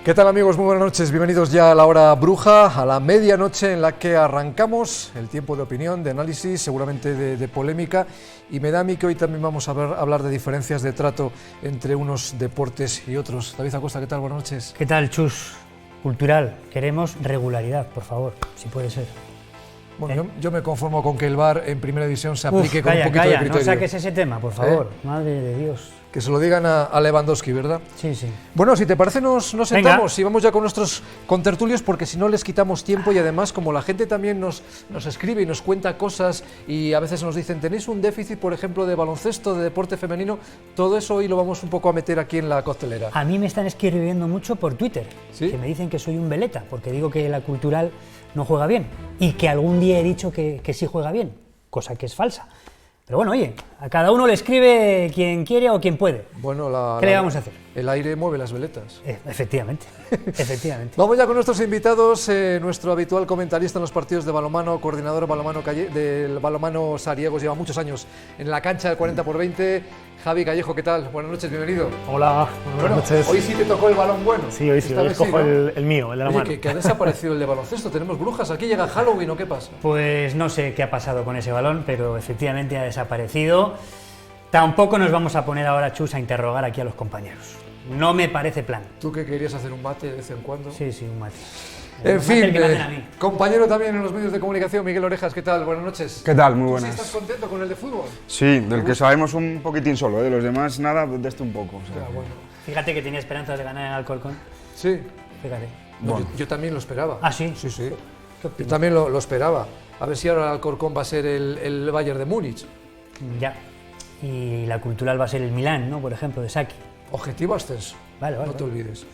¿Qué tal, amigos? Muy buenas noches, bienvenidos ya a la hora bruja, a la medianoche en la que arrancamos el tiempo de opinión, de análisis, seguramente de polémica, y me da a mí que hoy también vamos a hablar de diferencias de trato entre unos deportes y otros. David Acosta, ¿qué tal? Buenas noches. ¿Qué tal, Chus? Cultural, queremos regularidad, por favor, si puede ser. Bueno, yo me conformo con que el VAR en Primera División se aplique con un poquito de criterio. No saques ese tema, por favor, madre de Dios. Que se lo digan a Lewandowski, ¿verdad? Sí, sí. Bueno, si te parece nos sentamos y vamos ya con nuestros contertulios, porque si no les quitamos tiempo, y además como la gente también nos escribe y nos cuenta cosas y a veces nos dicen, tenéis un déficit, por ejemplo, de baloncesto, de deporte femenino, todo eso hoy lo vamos un poco a meter aquí en la coctelera. A mí me están escribiendo mucho por Twitter, ¿sí? Que me dicen que soy un veleta, porque digo que la Cultural no juega bien y que algún día he dicho que sí juega bien, cosa que es falsa. Pero bueno, oye, a cada uno le escribe quien quiere o quien puede. Bueno, ¿Qué le vamos a hacer? El aire mueve las veletas. Efectivamente, efectivamente. Vamos ya con nuestros invitados, nuestro habitual comentarista en los partidos de balonmano, coordinador del balonmano Sariegos, lleva muchos años en la cancha del 40×20, Javi Callejo, ¿qué tal? Buenas noches, bienvenido. Hola, buenas noches. Hoy sí te tocó el balón bueno. Sí, hoy sí, hoy escojo el mío, el de la mano. Que ha desaparecido el de baloncesto, tenemos brujas, aquí llega Halloween, ¿o qué pasa? Pues no sé qué ha pasado con ese balón, pero efectivamente ha desaparecido. Tampoco nos vamos a poner ahora, Chus, a interrogar aquí a los compañeros. No me parece plan. ¿Tú que querías hacer un mate de vez en cuando? Sí, un mate. En fin, compañero también en los medios de comunicación, Miguel Orejas, ¿qué tal? Buenas noches. ¿Qué tal? Muy buenas. ¿Sí estás contento con el de fútbol? Sí, del que sabemos un poquitín solo, de los demás nada, de este un poco. O sea. Bueno. Fíjate que tenía esperanzas de ganar en Alcorcón. Sí. Fíjate. No, bueno. yo también lo esperaba. ¿Ah, sí? Sí. Yo también lo esperaba. A ver si ahora el Alcorcón va a ser el Bayern de Múnich. Ya. Y la Cultural va a ser el Milán, ¿no? Por ejemplo, de Saki. Objetivo ascenso. Vale. No te olvides.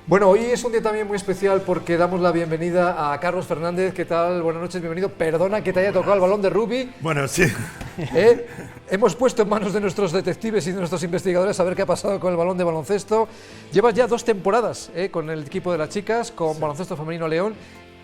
Bueno, hoy es un día también muy especial porque damos la bienvenida a Carlos Fernández. ¿Qué tal? Buenas noches, bienvenido. Perdona que te haya tocado el balón de rugby. Bueno, sí. Hemos puesto en manos de nuestros detectives y de nuestros investigadores a ver qué ha pasado con el balón de baloncesto. Llevas ya 2 temporadas con el equipo de las chicas, con Baloncesto Femenino León.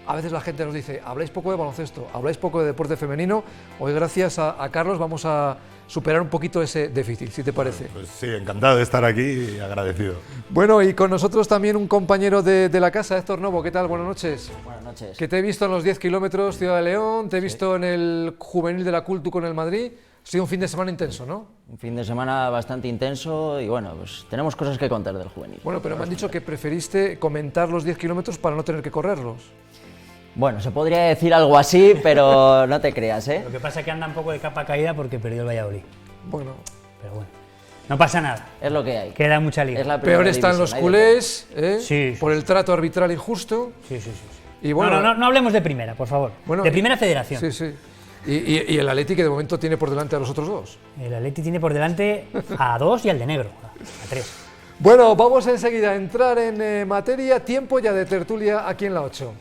A veces la gente nos dice, habláis poco de baloncesto, habláis poco de deporte femenino. Hoy, gracias a Carlos, vamos a superar un poquito ese déficit, si te parece. Pues sí, encantado de estar aquí y agradecido. Bueno, y con nosotros también un compañero de la casa, Héctor Novo. ¿Qué tal? Buenas noches. Buenas noches. Que te he visto en los 10 kilómetros Ciudad de León, te he visto en el juvenil de la Cultu con el Madrid. Ha sido un fin de semana intenso, ¿no? Un fin de semana bastante intenso y bueno, pues tenemos cosas que contar del juvenil. Bueno, pero me han dicho que preferiste comentar los 10 kilómetros para no tener que correrlos. Bueno, se podría decir algo así, pero no te creas, ¿eh? Lo que pasa es que anda un poco de capa caída porque perdió el Valladolid. Bueno. Pero bueno, no pasa nada. Es lo que hay. Queda mucha liga. Es la Peor primera están división, los culés, Sí. por el trato arbitral injusto. Sí. Y bueno, No hablemos de primera, por favor. Bueno, de primera federación. Sí. Y el Atleti, que de momento tiene por delante a los otros 2. El Atleti tiene por delante a 2 y al de negro, a 3. Bueno, vamos enseguida a entrar en materia. Tiempo ya de tertulia aquí en la 8.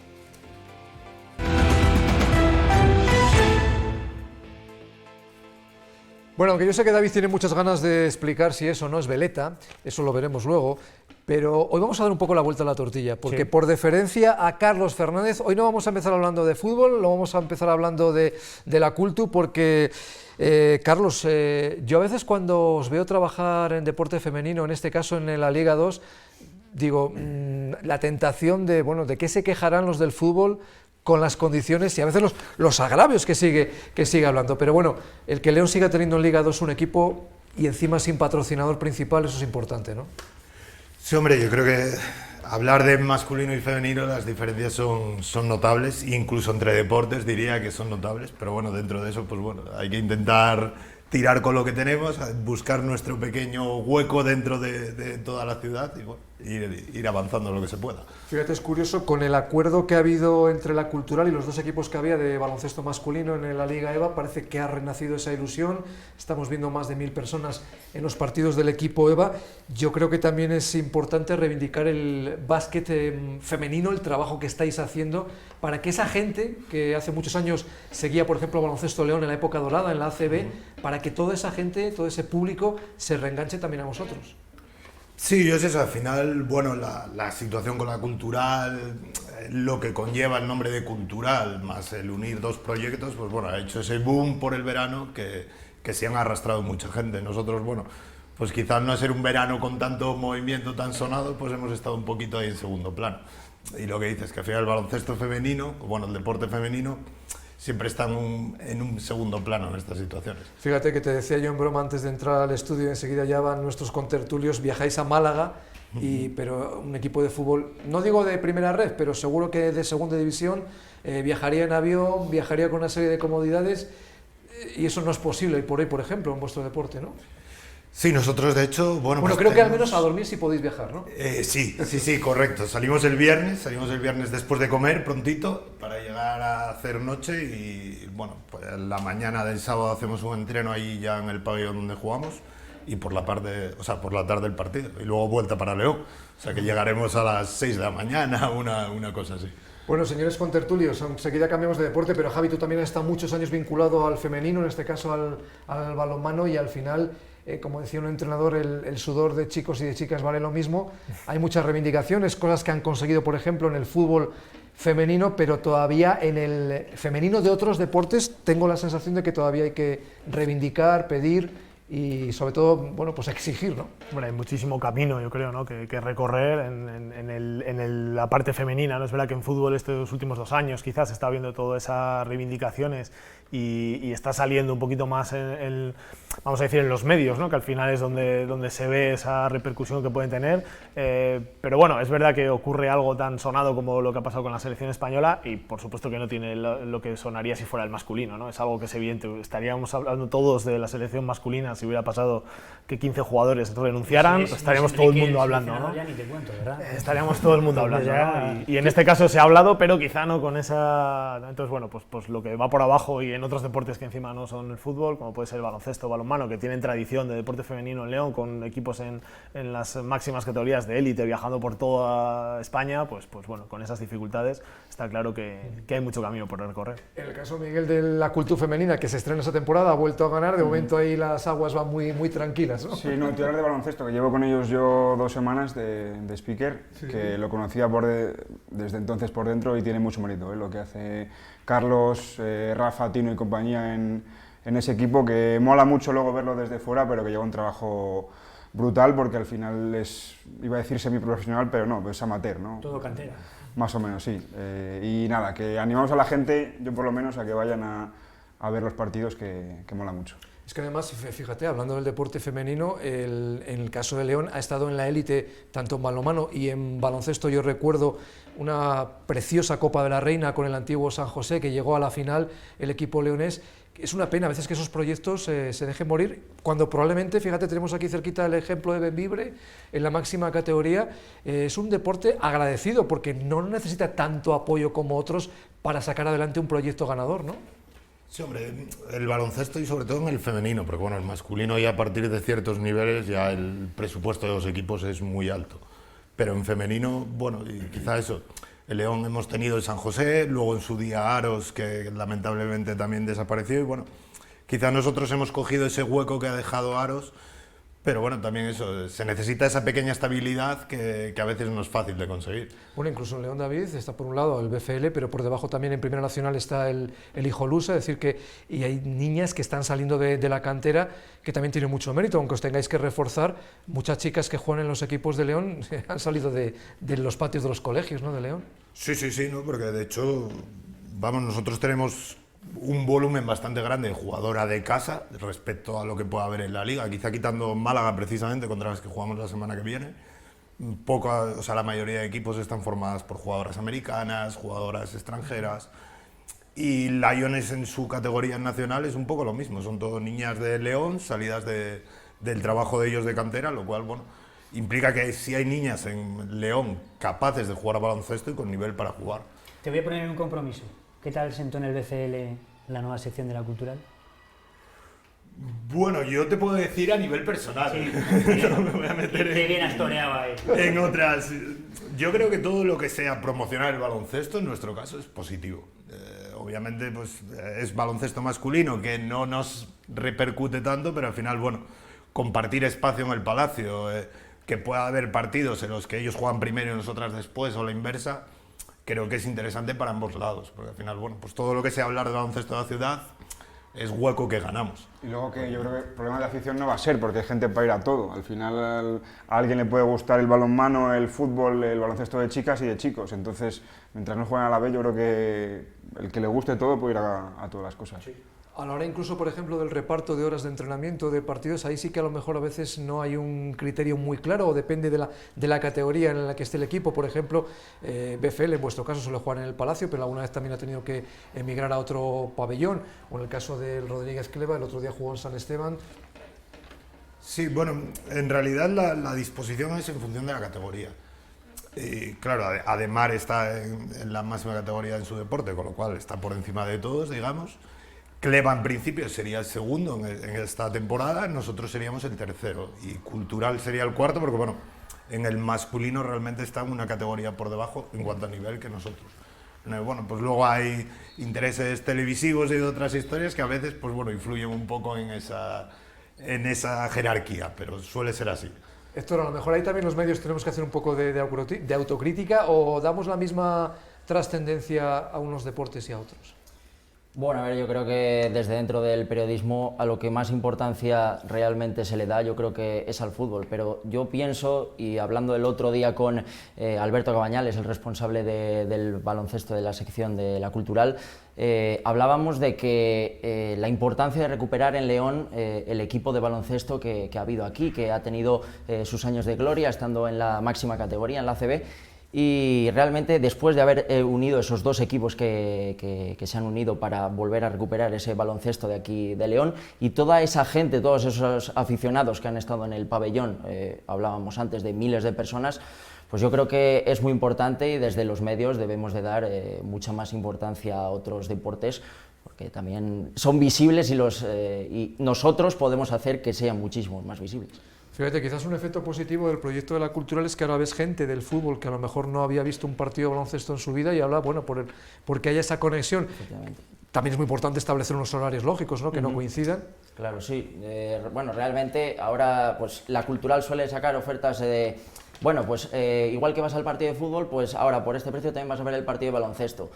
Bueno, aunque yo sé que David tiene muchas ganas de explicar si eso no es veleta, eso lo veremos luego, pero hoy vamos a dar un poco la vuelta a la tortilla, porque por deferencia a Carlos Fernández, hoy no vamos a empezar hablando de fútbol, lo vamos a empezar hablando de la Cultu, porque, Carlos, yo a veces cuando os veo trabajar en deporte femenino, en este caso en la Liga 2, digo, la tentación de qué se quejarán los del fútbol con las condiciones y a veces los agravios que sigue hablando. Pero bueno, el que León siga teniendo en Liga 2 un equipo y encima sin patrocinador principal, eso es importante, ¿no? Sí, hombre, yo creo que hablar de masculino y femenino, las diferencias son notables, incluso entre deportes diría que son notables, pero bueno, dentro de eso, pues bueno, hay que intentar tirar con lo que tenemos, buscar nuestro pequeño hueco dentro de toda la ciudad y bueno, ir avanzando lo que se pueda. Fíjate, es curioso, con el acuerdo que ha habido entre la Cultural y los 2 equipos que había de baloncesto masculino en la Liga EVA, parece que ha renacido esa ilusión, estamos viendo más de 1000 personas en los partidos del equipo EVA. Yo creo que también es importante reivindicar el básquet femenino, el trabajo que estáis haciendo, para que esa gente que hace muchos años seguía, por ejemplo, Baloncesto León en la época dorada, en la ACB, para que toda esa gente, todo ese público, se reenganche también a vosotros. Sí, es eso, al final, bueno, la situación con la Cultural, lo que conlleva el nombre de Cultural, más el unir 2 proyectos, pues bueno, ha hecho ese boom por el verano que se han arrastrado mucha gente. Nosotros, bueno, pues quizás no ser un verano con tanto movimiento tan sonado, pues hemos estado un poquito ahí en segundo plano. Y lo que dices, que al final el baloncesto femenino, bueno, el deporte femenino, siempre está en un segundo plano en estas situaciones. Fíjate que te decía yo en broma antes de entrar al estudio, enseguida ya van nuestros contertulios, viajáis a Málaga, pero un equipo de fútbol, no digo de primera red, pero seguro que de segunda división, viajaría en avión, viajaría con una serie de comodidades, y eso no es posible hoy por hoy, por ejemplo, en vuestro deporte, ¿no? Sí, nosotros de hecho, bueno, pues creo que al menos a dormir sí podéis viajar, ¿no? Sí, correcto. Salimos el viernes después de comer prontito para llegar a hacer noche y bueno, pues la mañana del sábado hacemos un entreno ahí ya en el pabellón donde jugamos y por la tarde el partido y luego vuelta para León. O sea que llegaremos a las 6 de la mañana, una cosa así. Bueno, señores contertulios, enseguida cambiamos de deporte, pero Javi, tú también has estado muchos años vinculado al femenino, en este caso al balonmano, y al final, como decía un entrenador, el sudor de chicos y de chicas vale lo mismo. Hay muchas reivindicaciones, cosas que han conseguido, por ejemplo, en el fútbol femenino, pero todavía en el femenino de otros deportes tengo la sensación de que todavía hay que reivindicar, pedir y sobre todo, bueno, pues exigir, ¿no? Bueno, hay muchísimo camino, yo creo, ¿no? que recorrer en la parte femenina, ¿no? Es verdad que en fútbol estos últimos 2 años quizás está habiendo todas esas reivindicaciones y está saliendo un poquito más vamos a decir, en los medios, ¿no? Que al final es donde se ve esa repercusión que pueden tener, pero bueno, es verdad que ocurre algo tan sonado como lo que ha pasado con la selección española y por supuesto que no tiene lo que sonaría si fuera el masculino, ¿no? Es algo que es evidente, estaríamos hablando todos de la selección masculina si hubiera pasado que 15 jugadores renunciaran, sí, estaríamos todo el mundo hablando, ¿no? Ya ni te cuento, ¿verdad? Estaríamos todo el mundo hablando, ¿no? Y en este caso se ha hablado, pero quizá no con esa... Entonces, bueno, pues lo que va por abajo y en otros deportes que encima no son el fútbol, como puede ser el baloncesto, balonmano, que tienen tradición de deporte femenino en León, con equipos en las máximas categorías de élite, viajando por toda España, pues bueno, con esas dificultades está claro que hay mucho camino por recorrer. En el caso, Miguel, de la cultura femenina, que se estrena esta temporada, ha vuelto a ganar, de momento ahí las aguas van muy tranquilas, ¿no? Sí, no, te hablar de baloncesto, que llevo con ellos yo 2 semanas de speaker, sí, que lo conocía desde entonces por dentro y tiene mucho mérito, lo que hace Carlos, Rafa, Tino y compañía en ese equipo, que mola mucho luego verlo desde fuera, pero que lleva un trabajo brutal porque al final es, iba a decir semiprofesional, pero no, es amateur, ¿no? Todo cantera. Más o menos, sí. Y nada, que animamos a la gente, yo por lo menos, a que vayan a ver los partidos, que mola mucho. Es que además, fíjate, hablando del deporte femenino, en el caso de León ha estado en la élite tanto en balonmano y en baloncesto. Yo recuerdo una preciosa Copa de la Reina con el antiguo San José, que llegó a la final el equipo leonés. Es una pena a veces que esos proyectos se dejen morir, cuando probablemente, fíjate, tenemos aquí cerquita el ejemplo de Bembibre, en la máxima categoría. Es un deporte agradecido porque no necesita tanto apoyo como otros para sacar adelante un proyecto ganador, ¿no? Sí, hombre, el baloncesto y sobre todo en el femenino, porque bueno, el masculino ya a partir de ciertos niveles ya el presupuesto de los equipos es muy alto, pero en femenino, bueno, y quizá eso, el León hemos tenido el San José, luego en su día Aros, que lamentablemente también desapareció, y bueno, quizá nosotros hemos cogido ese hueco que ha dejado Aros, pero bueno, también eso, se necesita esa pequeña estabilidad que a veces no es fácil de conseguir. Bueno, incluso en León, David, está por un lado el BFL, pero por debajo también en Primera Nacional está el Hijolusa, es decir que y hay niñas que están saliendo de la cantera que también tienen mucho mérito, aunque os tengáis que reforzar. Muchas chicas que juegan en los equipos de León han salido de los patios de los colegios, ¿no?, de León. Sí, ¿no? Porque de hecho, vamos, nosotros tenemos un volumen bastante grande de jugadora de casa respecto a lo que pueda haber en la liga, quizá quitando Málaga precisamente, contra las que jugamos la semana que viene. O sea, la mayoría de equipos están formadas por jugadoras americanas, jugadoras extranjeras, y Lions en su categoría nacional es un poco lo mismo, son todo niñas de León, salidas del trabajo de ellos de cantera, lo cual, bueno, implica que sí hay niñas en León capaces de jugar a baloncesto y con nivel para jugar. Te voy a poner en un compromiso. ¿Qué tal sentó en el BCL la nueva sección de la cultural? Bueno, yo te puedo decir a nivel personal. Sí. No me voy a meter Qué bien has toreado ahí. En otras. Yo creo que todo lo que sea promocionar el baloncesto, en nuestro caso, es positivo. Obviamente, pues es baloncesto masculino, que no nos repercute tanto, pero al final, bueno, compartir espacio en el Palacio, que pueda haber partidos en los que ellos juegan primero y nosotras después, o la inversa, creo que es interesante para ambos lados, porque al final, bueno, pues todo lo que sea hablar de baloncesto de la ciudad es hueco que ganamos. Y luego que yo creo que el problema de afición no va a ser, porque hay gente para ir a todo. Al final a alguien le puede gustar el balonmano, el fútbol, el baloncesto de chicas y de chicos. Entonces, mientras no jueguen a la vez, yo creo que el que le guste todo puede ir a todas las cosas. Sí. A la hora incluso, por ejemplo, del reparto de horas de entrenamiento, de partidos, ahí sí que a lo mejor a veces no hay un criterio muy claro o depende de la categoría en la que esté el equipo. Por ejemplo, BFL en vuestro caso suele jugar en el Palacio, pero alguna vez también ha tenido que emigrar a otro pabellón, o en el caso del Rodríguez Cleva, el otro día jugó en San Esteban. Sí, bueno, en realidad la disposición es en función de la categoría. Claro, Ademar está en la máxima categoría en su deporte, con lo cual está por encima de todos, digamos. Cleva en principio sería el segundo en esta temporada, nosotros seríamos el tercero y Cultural sería el cuarto porque bueno, en el masculino realmente está en una categoría por debajo en cuanto a nivel que nosotros. Bueno, pues luego hay intereses televisivos y de otras historias que a veces pues bueno, influyen un poco en esa jerarquía, pero suele ser así. Héctor, a lo mejor ahí también los medios tenemos que hacer un poco de autocrítica o damos la misma trascendencia a unos deportes y a otros. Bueno, a ver, yo creo que desde dentro del periodismo a lo que más importancia realmente se le da, yo creo que es al fútbol, pero yo pienso, y hablando el otro día con Alberto Cabañales, el responsable del baloncesto de la sección de la Cultural, hablábamos de que la importancia de recuperar en León el equipo de baloncesto que ha habido aquí, que ha tenido sus años de gloria estando en la máxima categoría, en la ACB. Y realmente después de haber unido esos dos equipos que se han unido para volver a recuperar ese baloncesto de aquí de León y toda esa gente, todos esos aficionados que han estado en el pabellón, hablábamos antes de miles de personas, pues yo creo que es muy importante y desde los medios debemos de dar mucha más importancia a otros deportes porque también son visibles y nosotros podemos hacer que sean muchísimo más visibles. Fíjate, quizás un efecto positivo del proyecto de la Cultural es que ahora ves gente del fútbol que a lo mejor no había visto un partido de baloncesto en su vida y habla, bueno, porque haya esa conexión. También es muy importante establecer unos horarios lógicos, ¿no? Que no coincidan. Claro, sí. Bueno, realmente ahora pues la Cultural suele sacar ofertas de... Bueno, pues igual que vas al partido de fútbol, pues ahora por este precio también vas a ver el partido de baloncesto.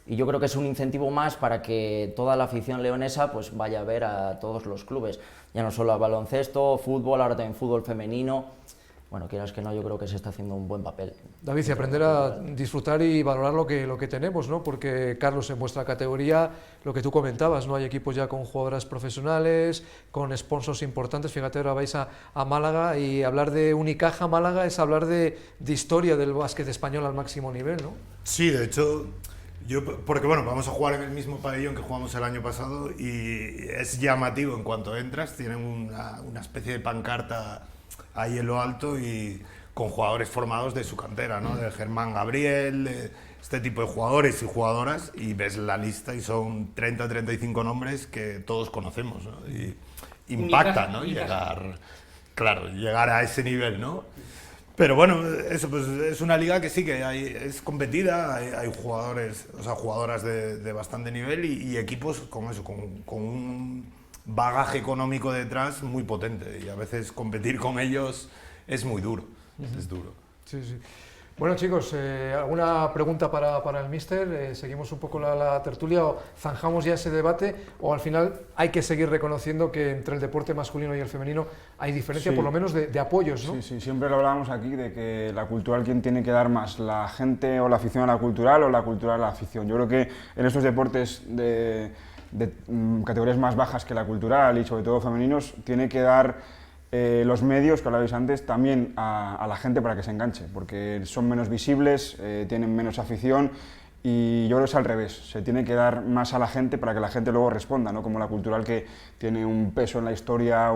Y yo creo que es un incentivo más para que toda la afición leonesa pues vaya a ver a todos los clubes, ya no solo a baloncesto, fútbol, ahora también fútbol femenino. Bueno, quieras que no, yo creo que se está haciendo un buen papel. David, y aprender a disfrutar y valorar lo que tenemos, ¿no? Porque, Carlos, en vuestra categoría, lo que tú comentabas, ¿no? Hay equipos ya con jugadoras profesionales, con sponsors importantes. Fíjate, ahora vais a Málaga y hablar de Unicaja Málaga es hablar de historia del básquet español al máximo nivel, ¿no? Sí, de hecho... porque bueno, vamos a jugar en el mismo pabellón que jugamos el año pasado y es llamativo en cuanto entras, tienen una especie de pancarta ahí en lo alto y con jugadores formados de su cantera, ¿no? De Germán Gabriel, de este tipo de jugadores y jugadoras y ves la lista y son 30-35 nombres que todos conocemos, ¿no? Y impacta, ¿no? Llegar a ese nivel, ¿no? Pero bueno, eso pues es una liga que sí que es competida, hay jugadores, o sea, jugadoras de bastante nivel y equipos con eso, con un bagaje económico detrás muy potente y a veces competir con ellos es muy duro, es duro. Sí, sí. Bueno, chicos, ¿alguna pregunta para el míster? ¿Seguimos un poco la tertulia o zanjamos ya ese debate? ¿O al final hay que seguir reconociendo que entre el deporte masculino y el femenino hay diferencia, sí, por lo menos de apoyos, ¿no? Sí, sí, siempre lo hablábamos aquí de que la Cultural, ¿quién tiene que dar más? ¿La gente o la afición a la Cultural o la Cultural a la afición? Yo creo que en estos deportes de categorías más bajas que la Cultural y sobre todo femeninos, tiene que dar los medios, que hablabais antes, también a la gente para que se enganche, porque son menos visibles, tienen menos afición y yo creo que es al revés, se tiene que dar más a la gente para que la gente luego responda, ¿no? Como la Cultural que tiene un peso en la historia,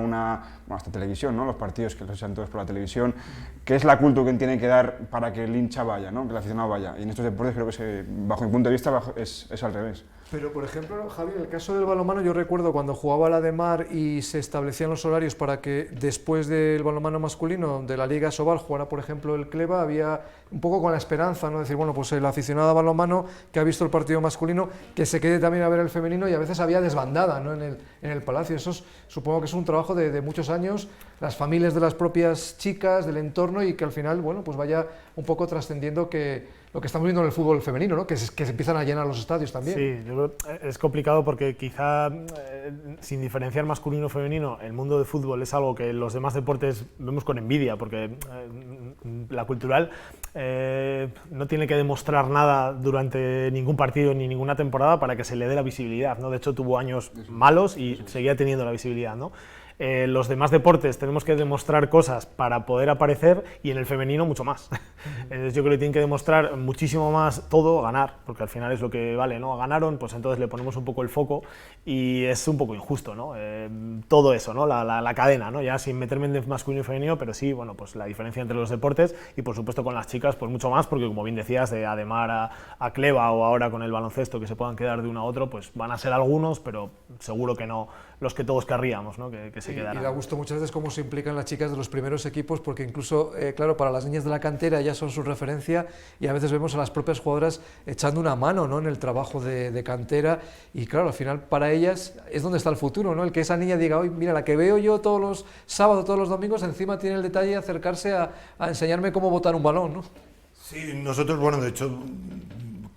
hasta televisión, ¿no? Los partidos que los echan todos por la televisión, que es la Cultu quien tiene que dar para que el hincha vaya, ¿no? Que el aficionado vaya, y en estos deportes creo que bajo mi punto de vista es al revés. Pero, por ejemplo, Javi, en el caso del balonmano, yo recuerdo cuando jugaba la Ademar y se establecían los horarios para que después del balonmano masculino de la Liga Sobal jugara, por ejemplo, el Cleva, había un poco con la esperanza, ¿no? Decir, bueno, pues el aficionado a balonmano que ha visto el partido masculino, que se quede también a ver el femenino y a veces había desbandada, ¿no? en el Palacio. Eso supongo que es un trabajo de muchos años, las familias de las propias chicas, del entorno y que al final, bueno, pues vaya un poco trascendiendo que lo que estamos viendo en el fútbol femenino, ¿no? Que se empiezan a llenar los estadios también. Sí, yo creo que es complicado porque quizá sin diferenciar masculino o femenino, el mundo del fútbol es algo que los demás deportes vemos con envidia, porque la cultural no tiene que demostrar nada durante ningún partido ni ninguna temporada para que se le dé la visibilidad, ¿no? De hecho tuvo años malos y seguía teniendo la visibilidad, ¿no? Los demás deportes tenemos que demostrar cosas para poder aparecer y en el femenino mucho más. Entonces yo creo que tienen que demostrar muchísimo más todo, ganar, porque al final es lo que vale, ¿no? Ganaron, pues entonces le ponemos un poco el foco y es un poco injusto, ¿no? Todo eso, ¿no? La cadena, ¿no? Ya sin meterme en masculino y femenino, pero sí, bueno, pues la diferencia entre los deportes y por supuesto con las chicas, pues mucho más, porque como bien decías, de Ademar a Cleva o ahora con el baloncesto que se puedan quedar de uno a otro, pues van a ser algunos, pero seguro que no los que todos querríamos, ¿no? Que se quedaran. Y da gusto muchas veces cómo se implican las chicas de los primeros equipos, porque incluso, claro, para las niñas de la cantera ya son su referencia y a veces vemos a las propias jugadoras echando una mano, ¿no? En el trabajo de cantera y claro, al final para ellas es donde está el futuro, ¿no? El que esa niña diga, hoy mira, la que veo yo todos los sábados, todos los domingos, encima tiene el detalle de acercarse a enseñarme cómo botar un balón, ¿no? Sí, nosotros, bueno, de hecho,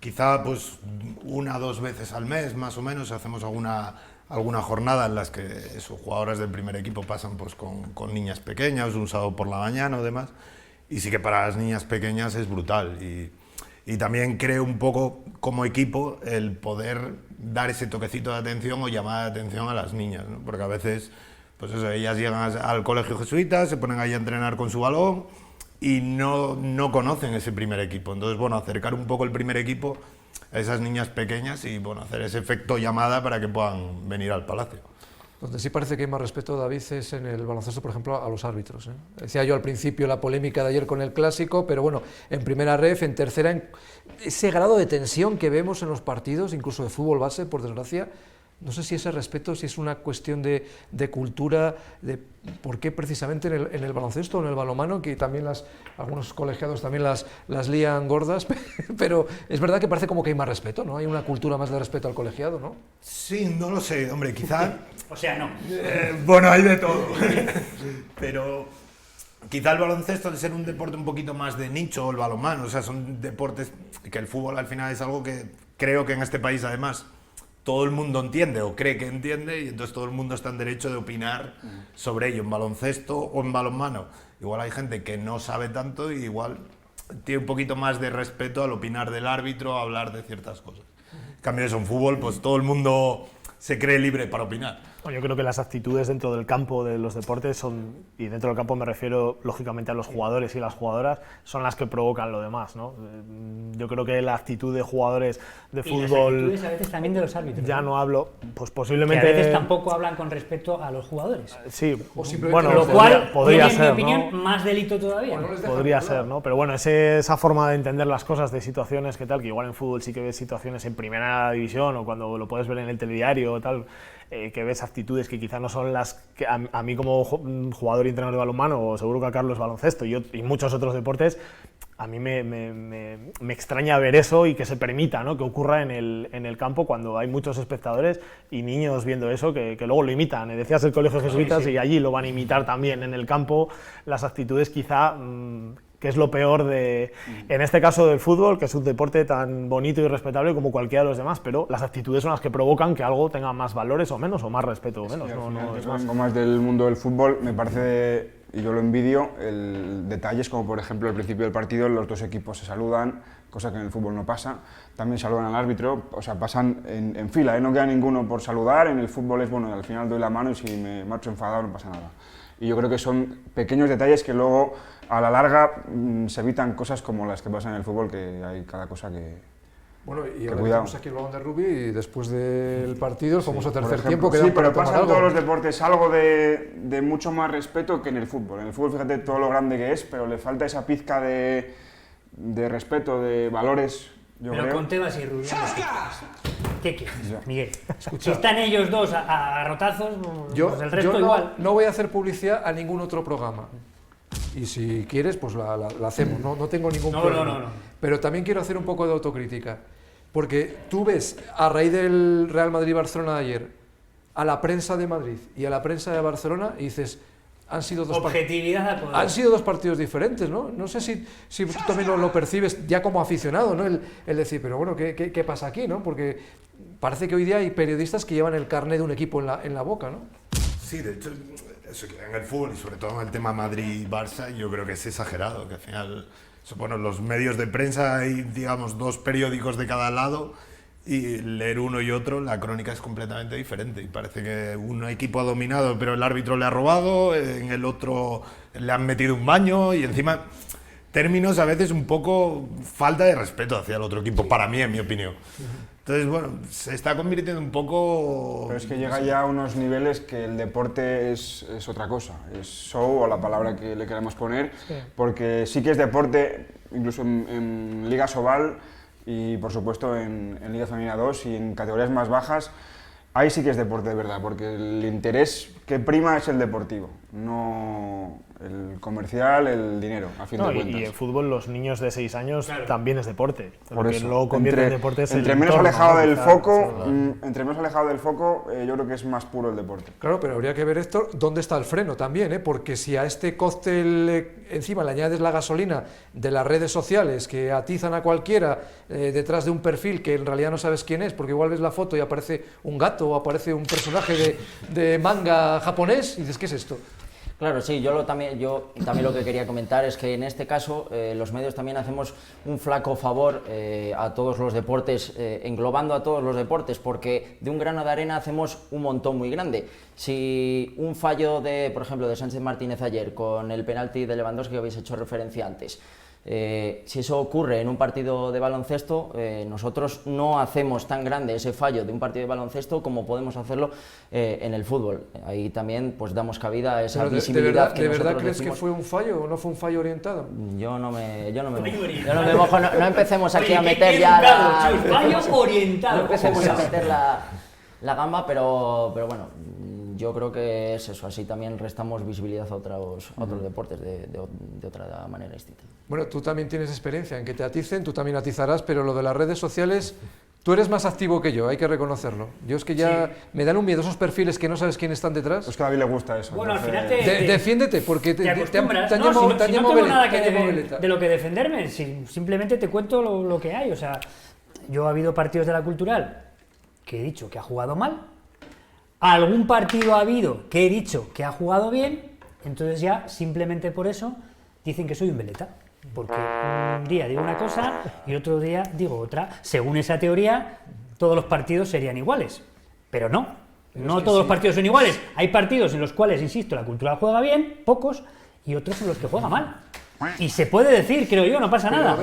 quizá pues 1 o 2 veces al mes, más o menos, hacemos alguna jornada en las que esos jugadores del primer equipo pasan pues con niñas pequeñas, un sábado por la mañana o demás, y sí que para las niñas pequeñas es brutal. Y también creo un poco como equipo el poder dar ese toquecito de atención o llamada de atención a las niñas, ¿no? Porque a veces, pues eso, ellas llegan al colegio jesuita, se ponen ahí a entrenar con su balón y no conocen ese primer equipo. Entonces, bueno, acercar un poco el primer equipo a esas niñas pequeñas y bueno, hacer ese efecto llamada para que puedan venir al Palacio. Donde sí parece que hay más respeto, David, es en el baloncesto, por ejemplo, a los árbitros, ¿eh? Decía yo al principio la polémica de ayer con el Clásico, pero bueno, en primera ref, en tercera, ese grado de tensión que vemos en los partidos, incluso de fútbol base, por desgracia, no sé si ese respeto, si es una cuestión de cultura, de por qué precisamente en el baloncesto o en el balonmano, que también algunos colegiados también las lían gordas, pero es verdad que parece como que hay más respeto, ¿no? Hay una cultura más de respeto al colegiado, ¿no? Sí, no lo sé, hombre, quizá... O sea, no. Bueno, hay de todo. Pero quizá el baloncesto, al ser un deporte un poquito más de nicho, o el balonmano, o sea, son deportes que el fútbol al final es algo que creo que en este país además todo el mundo entiende o cree que entiende y entonces todo el mundo está en derecho de opinar sobre ello, en baloncesto o en balonmano. Igual hay gente que no sabe tanto y igual tiene un poquito más de respeto al opinar del árbitro, a hablar de ciertas cosas. En cambio eso, en fútbol, pues todo el mundo se cree libre para opinar. Yo creo que las actitudes dentro del campo de los deportes son, y dentro del campo me refiero lógicamente a los jugadores y las jugadoras, son las que provocan lo demás, ¿no? Yo creo que la actitud de jugadores de fútbol... Y las actitudes a veces también de los árbitros. Ya no hablo, pues posiblemente... Que a veces tampoco hablan con respecto a los jugadores. Sí, O simplemente bueno, Lo cual podría tiene, ser, en mi opinión, ¿no? más delito todavía. Bueno, no les dejan Podría hablar. ser, ¿no? Pero bueno, esa forma de entender las cosas, de situaciones que tal, que igual en fútbol sí que ves situaciones en primera división o cuando lo puedes ver en el telediario o tal, que ves actitudes que quizás no son las que a mí como jugador y entrenador de balonmano, o seguro que a Carlos baloncesto y muchos otros deportes, a mí me extraña ver eso y que se permita, ¿no? Que ocurra en el campo cuando hay muchos espectadores y niños viendo eso que luego lo imitan. Decías el colegio jesuitas y allí lo van a imitar también en el campo, las actitudes quizá... que es lo peor en este caso del fútbol, que es un deporte tan bonito y respetable como cualquiera de los demás, pero las actitudes son las que provocan que algo tenga más valores o menos, o más respeto o menos. Yo que vengo más del mundo del fútbol, me parece, y yo lo envidio, detalles como por ejemplo al principio del partido los dos equipos se saludan, cosa que en el fútbol no pasa, también saludan al árbitro, o sea, pasan en fila, no queda ninguno por saludar, en el fútbol es bueno, al final doy la mano y si me marcho enfadado no pasa nada. Y yo creo que son pequeños detalles que luego a la larga se evitan cosas como las que pasan en el fútbol, que hay cada cosa que... Bueno, y ahora cuidado. tenemos aquí el balón de rugby y después del partido, el famoso tercer ejemplo, tiempo, queda sí, para pero tomar pasa en algo. todos los deportes algo de mucho más respeto que en el fútbol. En el fútbol, fíjate todo lo grande que es, pero le falta esa pizca de respeto, de valores, yo Pero creo. con Tebas y Rubio, ¿qué quieres, Miguel? Si están ellos dos a rotazos, pues el resto yo igual. no voy a hacer publicidad a ningún otro programa. Y si quieres, pues la hacemos, no tengo ningún problema. No. Pero también quiero hacer un poco de autocrítica. Porque tú ves, a raíz del Real Madrid-Barcelona de ayer, a la prensa de Madrid y a la prensa de Barcelona y dices, han sido dos Objetividad al poder. Han sido dos partidos diferentes, ¿no? No sé si tú también lo percibes ya como aficionado, ¿no? El decir, pero bueno, ¿qué pasa aquí, no? Porque parece que hoy día hay periodistas que llevan el carné de un equipo en la boca, ¿no? Sí, de hecho, eso, en el fútbol y sobre todo en el tema Madrid-Barça, yo creo que es exagerado, que al final, bueno, los medios de prensa hay, digamos, dos periódicos de cada lado y leer uno y otro, la crónica es completamente diferente y parece que un equipo ha dominado pero el árbitro le ha robado, en el otro le han metido un baño y encima términos a veces un poco falta de respeto hacia el otro equipo, para mí, en mi opinión. Entonces, bueno, se está convirtiendo un poco... Pero es que llega ya a unos niveles que el deporte es otra cosa, es show o la palabra que le queramos poner, porque sí que es deporte, incluso en Liga Sobal y por supuesto en Liga Femenina 2 y en categorías más bajas, ahí sí que es deporte de verdad, porque el interés que prima es el deportivo, no el comercial, el dinero, a fin de cuentas. Y en fútbol los niños de 6 años también es deporte. Por eso, luego convierte en deporte es entre el menos entorno, alejado ¿no? del Quizá, foco, entre menos alejado del foco, yo creo que es más puro el deporte. Claro, pero habría que ver, Héctor, dónde está el freno también, ¿eh? Porque si a este cóctel encima le añades la gasolina de las redes sociales que atizan a cualquiera detrás de un perfil que en realidad no sabes quién es, porque igual ves la foto y aparece un gato o aparece un personaje de manga japonés y dices, ¿qué es esto? Claro, sí, yo también lo que quería comentar es que en este caso los medios también hacemos un flaco favor a todos los deportes, englobando a todos los deportes, porque de un grano de arena hacemos un montón muy grande. Si un fallo por ejemplo, de Sánchez Martínez ayer con el penalti de Lewandowski que habéis hecho referencia antes, si eso ocurre en un partido de baloncesto, nosotros no hacemos tan grande ese fallo de un partido de baloncesto como podemos hacerlo en el fútbol. Ahí también pues damos cabida a esa Pero visibilidad ¿De verdad crees decimos. que fue un fallo o no fue un fallo orientado? Yo no me mojo, no empecemos aquí a meter ya fallo orientado. No empecemos a meter la gamba, pero bueno, yo creo que es eso, así también restamos visibilidad a otros deportes de otra manera distinta. Bueno, tú también tienes experiencia en que te aticen, tú también atizarás, pero lo de las redes sociales, tú eres más activo que yo, hay que reconocerlo. Yo es que ya me dan un miedo esos perfiles que no sabes quién están detrás. Pues que a David le gusta eso. Bueno, al entonces- final Defiéndete, porque te han acostumbras. llamado No, si no tengo nada te han llamado veleta. de lo que defenderme, simplemente te cuento lo que hay. O sea, yo ha habido partidos de la Cultural que he dicho que ha jugado mal, algún partido ha habido que he dicho que ha jugado bien, entonces ya simplemente por eso dicen que soy un veleta. Porque un día digo una cosa y otro día digo otra. Según esa teoría, todos los partidos serían iguales. Pero no, no todos los partidos son iguales. Hay partidos en los cuales, insisto, la Cultural juega bien, pocos, y otros en los que juega mal. Y se puede decir, creo yo, no pasa nada.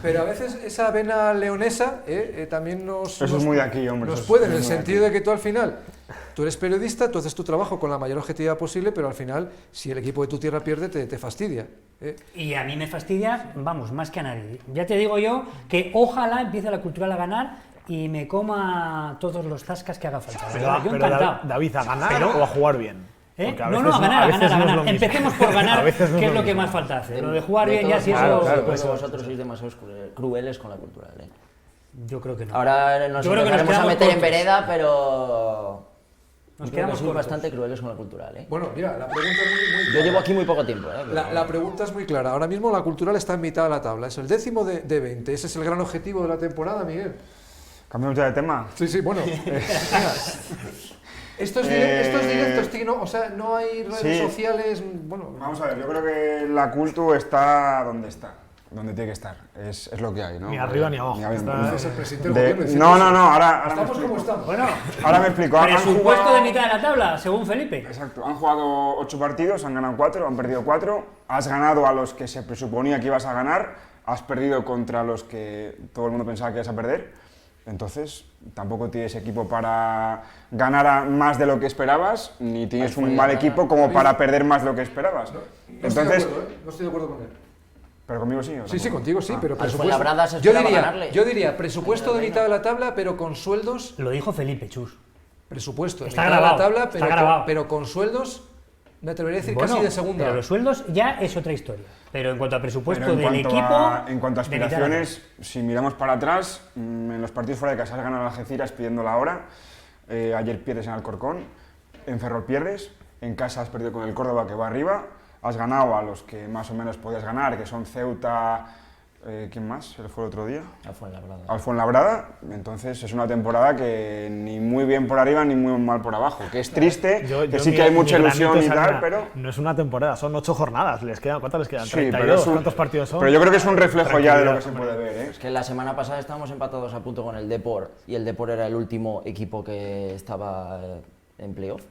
Pero a veces esa vena leonesa también Eso es muy de aquí, hombre. nos eso es puede, en muy el de sentido aquí. de que tú al final, tú eres periodista, tú haces tu trabajo con la mayor objetividad posible, pero al final, si el equipo de tu tierra pierde, te fastidia. Y a mí me fastidia, vamos, más que a nadie. Ya te digo yo que ojalá empiece la Cultural a ganar y me coma todos los zascas que haga falta. Yo encantado. David, ¿a ganar o a jugar bien? Porque No, a ganar, veces no es lo mismo. Empecemos por ganar, A veces no que es es lo lo que mismo. más falta hacer. Lo de jugar De bien ya todos sí eso... modos, claro, yo creo eso. que vosotros sois demasiado crueles con la Cultural. Yo creo que no. Ahora nos Yo creo que nos empezaremos a quedamos meter en cortos. vereda, pero Nos yo creo que quedamos sois cortos. bastante crueles con la Cultural. Bueno, mira, la pregunta es muy Yo clara. llevo aquí muy poco tiempo. La pregunta es muy clara. Ahora mismo la Cultural está en mitad de la tabla. Es el 10º de 20. Ese es el gran objetivo de la temporada, Miguel. ¿Cambiamos ya de tema? Sí, bueno. Venga. Esto es directo, o sea, no hay redes Sí. sociales. Bueno, Vamos a ver, yo creo que la Cultu está, donde tiene que estar. Es lo que hay, ¿no? Ni arriba ni abajo. Está- es el presidente del gobierno diciendo No, eso. ahora me estamos explico. como estamos. Bueno, Ahora me explico. Han presupuesto jugado- de mitad de la tabla, según Felipe. Exacto, han jugado 8 partidos, han ganado 4, han perdido 4. Has ganado a los que se presuponía que ibas a ganar, has perdido contra los que todo el mundo pensaba que ibas a perder. Entonces, tampoco tienes equipo para ganar más de lo que esperabas, ni tienes un mal equipo como para perder más de lo que esperabas. No estoy de Entonces, acuerdo, ¿eh? No estoy de acuerdo con él. pero conmigo sí. ¿o Sí, tampoco? contigo sí, pero Al presupuesto. Fuenlabrada se Yo esperaba ganarle. diría presupuesto de mitad de la tabla, pero con sueldos. Lo dijo Felipe, Chus. Presupuesto de Está mitad grabado, de la tabla, está grabado. pero con sueldos, me atrevería a decir Bueno, casi de segunda. pero los sueldos ya es otra historia. Pero en cuanto a presupuesto Pero del equipo... en cuanto a de mitad de la aspiraciones, si miramos para atrás, en los partidos fuera de casa has ganado a Algeciras pidiendo la hora, ayer pierdes en Alcorcón, en Ferrol pierdes, en casa has perdido con el Córdoba, que va arriba, has ganado a los que más o menos podías ganar, que son Ceuta, ¿quién más? ¿Se le fue el otro día? Al Fuenlabrada. Entonces es una temporada que ni muy bien por arriba ni muy mal por abajo, que es triste, que sí que hay mucha ilusión y tal, pero... No es una temporada, son 8 jornadas, ¿cuántas les quedan? Sí, 32, pero ¿cuántos partidos son? Pero yo creo que es un reflejo ya de lo que se puede ver, ¿eh? Es que la semana pasada estábamos empatados a punto con el Depor, y el Depor era el último equipo que estaba en playoff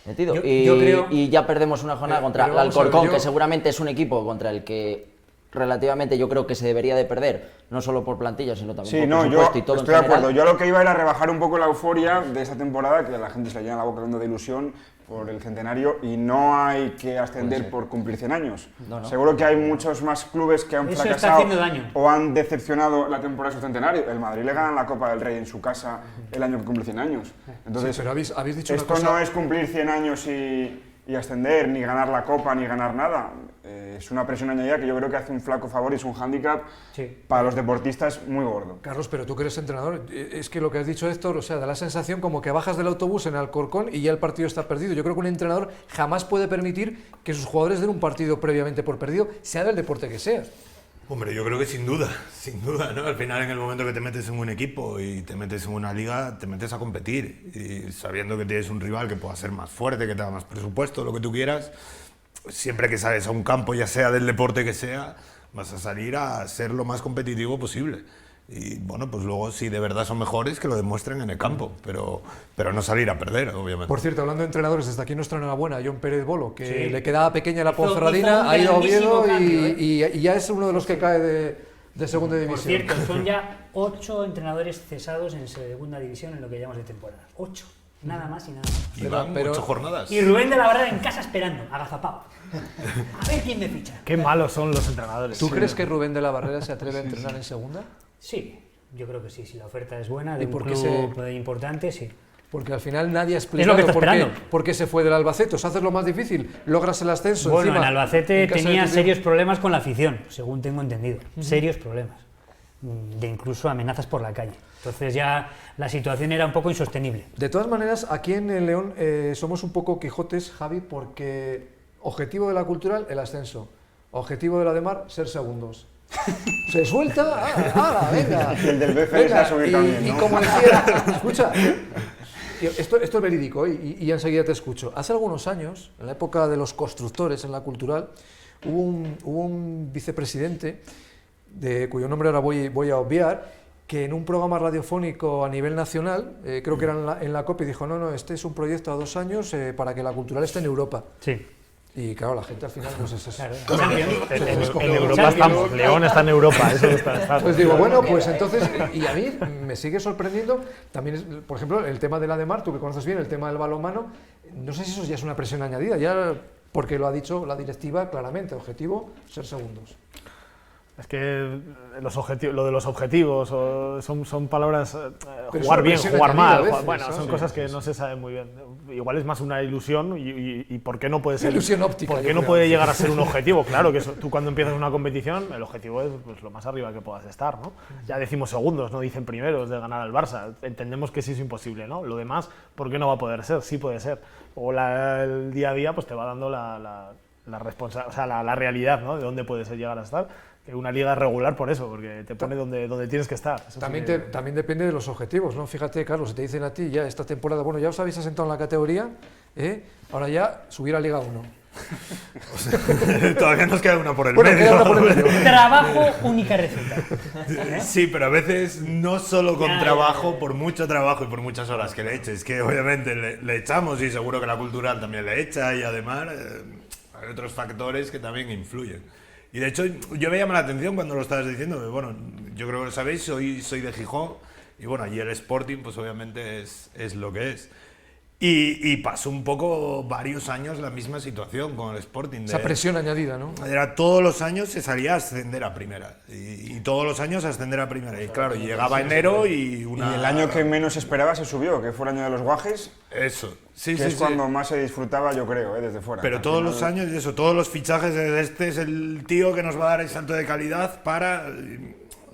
metido. Yo creo... Y ya perdemos una jornada contra el Alcorcón, que seguramente es un equipo contra el que relativamente yo creo que se debería de perder, no solo por plantilla, sino también por presupuesto y todo en estoy de general. acuerdo. Yo lo que iba era rebajar un poco la euforia de esta temporada, que a la gente se le llena la boca hablando de ilusión por el centenario, y no hay que ascender por cumplir 100 años. No. Seguro que hay muchos más clubes que han Eso está fracasado haciendo daño. o han decepcionado la temporada de su centenario. El Madrid le gana la Copa del Rey en su casa el año que cumple 100 años. Entonces, Sí, pero habéis dicho una esto cosa... no es cumplir 100 años y ascender, ni ganar la Copa, ni ganar nada. Es una presión añadida que yo creo que hace un flaco favor y es un hándicap para los deportistas muy gordo. Carlos, pero tú que eres entrenador, es que lo que has dicho, Héctor, o sea, da la sensación como que bajas del autobús en Alcorcón y ya el partido está perdido. Yo creo que un entrenador jamás puede permitir que sus jugadores den un partido previamente por perdido, sea del deporte que sea. Hombre, yo creo que sin duda, ¿no? Al final, en el momento que te metes en un equipo y te metes en una liga, te metes a competir. Y sabiendo que tienes un rival que pueda ser más fuerte, que te da más presupuesto, lo que tú quieras, siempre que sales a un campo, ya sea del deporte que sea, vas a salir a ser lo más competitivo posible. Y bueno, pues luego si de verdad son mejores, que lo demuestren en el campo, pero no salir a perder, obviamente. Por cierto, hablando de entrenadores, desde aquí nuestra enhorabuena a John Pérez Bolo, que Sí. le quedaba pequeña la Hizo Ponferradina, ha ido a grandísimo Oviedo cambio, y ya es uno de los que cae de segunda división. Por cierto, son ya 8 entrenadores cesados en segunda división en lo que llevamos de temporada. 8. Nada más y nada menos. Y van 8 jornadas. Y Rubén de la Barrera en casa esperando, agazapado. A ver quién me ficha. Qué malos son los entrenadores. ¿Tú crees que Rubén de la Barrera se atreve a entrenar en segunda? Sí, yo creo que sí. Si la oferta es buena, de ¿Y un por qué club importante, sí. Porque al final nadie ha lo explicado que está por esperando. qué se fue del Albacete. ¿Os haces lo más difícil? ¿Logras el ascenso? Bueno, encima, en Albacete en casa de tenía tu tío? serios problemas con la afición, según tengo entendido. Serios problemas. De incluso amenazas por la calle. Entonces ya la situación era un poco insostenible. De todas maneras, aquí en el León somos un poco Quijotes, Javi, porque objetivo de la cultural, el ascenso. Objetivo de la de Mar, ser segundos. Se suelta, venga. Y el del BCS a subir también, y ¿no? como decía, escucha, esto es verídico y enseguida te escucho. Hace algunos años, en la época de los constructores en la cultural, hubo un vicepresidente, cuyo nombre ahora voy a obviar, que en un programa radiofónico a nivel nacional, creo que era en la COPE, dijo, no, este es un proyecto a 2 años para que la cultural esté en Europa. Sí. Y claro, la gente al final pues es eso. Claro. En Europa estamos, León está en Europa, eso está. Pues digo, bueno, pues entonces, y a mí me sigue sorprendiendo, también, por ejemplo, el tema de la de Mar, tú que conoces bien, el tema del balonmano, no sé si eso ya es una presión añadida, ya porque lo ha dicho la directiva claramente, objetivo, ser segundos. Es que lo de los objetivos son palabras, Pero jugar es una bien, presión jugar añadida mal, a veces, bueno, ¿sabes? son Sí, cosas que no se saben muy bien. Igual es más una ilusión y ¿por qué no puede ser? Ilusión óptica, ¿Por yo qué no creo. puede llegar a ser un objetivo? Claro que tú cuando empiezas una competición, el objetivo es pues, lo más arriba que puedas estar, ¿no? Ya decimos segundos, no dicen primeros de ganar al Barça. Entendemos que sí es imposible, ¿no? Lo demás, ¿por qué no va a poder ser? Sí puede ser. O el día a día pues te va dando la realidad, ¿no? De dónde puedes llegar a estar. Una liga regular por eso, porque te pone donde tienes que estar. Eso También, sí que- también depende de los objetivos, ¿no? Fíjate, Carlos, si te dicen a ti ya esta temporada, bueno, ya os habéis asentado en la categoría, ahora ya subir a Liga 1. Todavía nos queda una por el Bueno, medio. queda una por el medio. Trabajo, única receta. Sí, pero a veces no solo con Ya, trabajo, ya. por mucho trabajo y por muchas horas que le eches, que obviamente le echamos y seguro que la cultural también le echa y además hay otros factores que también influyen. Y de hecho yo me llama la atención cuando lo estabas diciendo, que, bueno, yo creo que lo sabéis, soy de Gijón y bueno, allí el Sporting pues obviamente es lo que es. Y pasó un poco varios años la misma situación con el Sporting. Esa presión añadida, ¿no? Era todos los años se salía a ascender a primera y todos los años a ascender a primera y claro, llegaba enero y Y el año que menos esperaba se subió, que fue el año de los guajes, Eso, sí, que sí, es sí. cuando más se disfrutaba, yo creo, desde fuera. Pero Al todos final- los años, eso, todos los fichajes, este es el tío que nos va a dar el salto de calidad para...